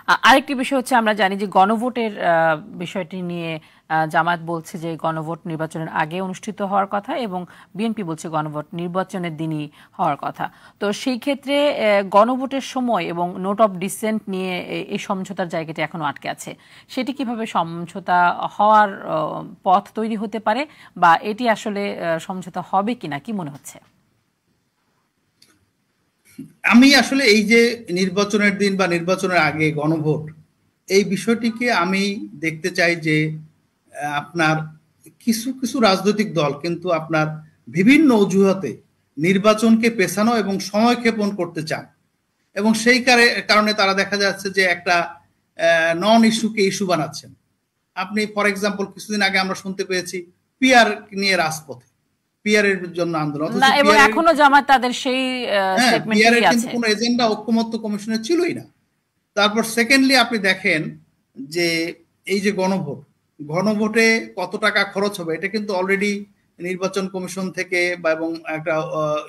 আরেকটি বিষয় হচ্ছে আমরা জানি যে গণভোটের বিষয়টি নিয়ে জামায়াত বলছে যে গণভোট নির্বাচনের আগে অনুষ্ঠিত হওয়ার কথা এবং বিএনপি বলছে গণভোট নির্বাচনের দিনই হওয়ার কথা। তো সেই ক্ষেত্রে গণভোটের সময় এবং নোট অফ ডিসেন্ট নিয়ে এই সমঝোতার জায়গাটি এখনো আটকে আছে। সেটি কিভাবে সমঝোতা হওয়ার পথ তৈরি হতে পারে বা এটি আসলে সমঝোতা হবে কিনা কি মনে হচ্ছে? আমি আসলে এই যে নির্বাচনের দিন বা নির্বাচনের আগে গণভোট, এই বিষয়টিকে আমি দেখতে চাই যে আপনার কিছু কিছু রাজনৈতিক দল কিন্তু আপনার বিভিন্ন অজুহাতে নির্বাচনকে পেছানো এবং সময় ক্ষেপণ করতে চান, এবং সেই কারণে তারা দেখা যাচ্ছে যে একটা নন ইস্যুকে ইস্যু বানাচ্ছেন। আপনি ফর এক্সাম্পল কিছুদিন আগে আমরা শুনতে পেয়েছি পিআর নিয়ে রাজপথে, পিআর এর জন্য আন্দোলন, না অথচ এবং পিআর এর এখনো জামাত তাদের সেই পিআর স্টেটমেন্টই এর কিন্তু আছে। কোনো এজেন্ডা ঐক্যমত্য কমিশনের ছিলই না। তারপর সেকেন্ডলি আপনি দেখেন যে এই যে গণভোটে কত টাকা খরচ হবে এটা কিন্তু অলরেডি নির্বাচন কমিশন থেকে বা এবং একটা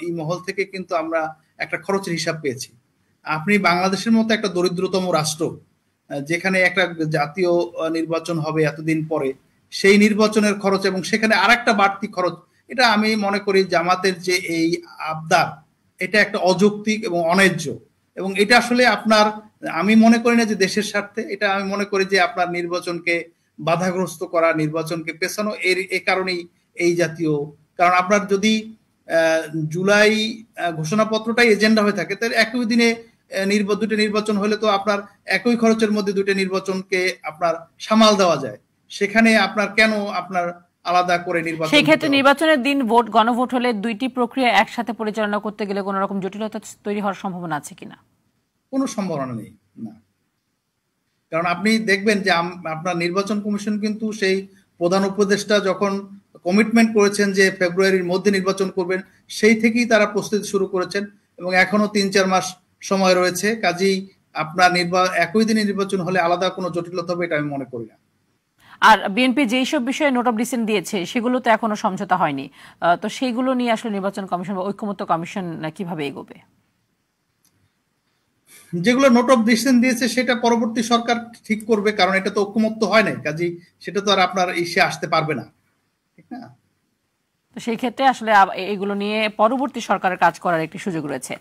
এই মহল থেকে কিন্তু আমরা একটা খরচের হিসাব পেয়েছি। আপনি বাংলাদেশের মতো একটা দরিদ্রতম রাষ্ট্র, যেখানে একটা জাতীয় নির্বাচন হবে এতদিন পরে, সেই নির্বাচনের খরচ এবং সেখানে আরেকটা বাড়তি খরচ, এটা আমি মনে করি জামাতের যে এই আবদার, এটা একটা অযৌক্তিক এবং অন্যায্য। এবং এটা আসলে আপনার, আমি মনে করি না যে দেশের স্বার্থে, এটা আমি মনে করি যে আপনার নির্বাচনকে বাধাগ্রস্ত করা, নির্বাচনকে পেছানো, এ কারণেই এই জাতীয়। কারণ আপনার যদি জুলাই ঘোষণাপত্রটাই এজেন্ডা হয়ে থাকে, তাহলে একই দিনে দুটো নির্বাচন হলে তো আপনার একই খরচের মধ্যে দুটো নির্বাচনকে আপনার সামাল দেওয়া যায়। সেখানে আপনার কেন আপনার আলাদা করে নির্বাচন সেই দিতে ক্ষেত্রে হবে? নির্বাচনের দিন গণভোট হলে দুইটি প্রক্রিয়া একসাথে পরিচালনা করতে গেলে কোনো রকম জটিলতা তৈরি হওয়ার সম্ভাবনা আছে কিনা? কোনো সম্ভাবনা নেই, না। কারণ আপনি দেখবেন যে আপনার নির্বাচন কমিশন কিন্তু সেই প্রধান উপদেষ্টা যখন কমিটমেন্ট করেছেন যে ফেব্রুয়ারির মধ্যে নির্বাচন করবেন, সেই থেকেই তারা প্রস্তুতি শুরু করেছেন এবং এখনো ৩-৪ মাস সময় রয়েছে। কাজেই আপনার একই দিনে নির্বাচন হলে আলাদা কোনো জটিলতা হবে এটা আমি মনে করি না। আর বিএনপি যেই সব বিষয়ে নোট অফ ডিসেন্ট দিয়েছে সেগুলো তো এখনো সমঝোতা হয়নি। তো সেইগুলো নিয়ে আসলে নির্বাচন কমিশন বা ঐক্যমত্য কমিশন কিভাবে এগোবে? যেগুলো নোট অফ ডিসিশন দিয়েছে সেটা পরবর্তী সরকার ঠিক করবে, কারণ এটা তো ঐক্যমত্য হয় নাই। কাজেই সেটা তো আর আপনার ইসে আসতে পারবে না, ঠিক না? তো সেই ক্ষেত্রে আসলে এগুলো নিয়ে পরবর্তী সরকারের কাজ করার একটি সুযোগ রয়েছে।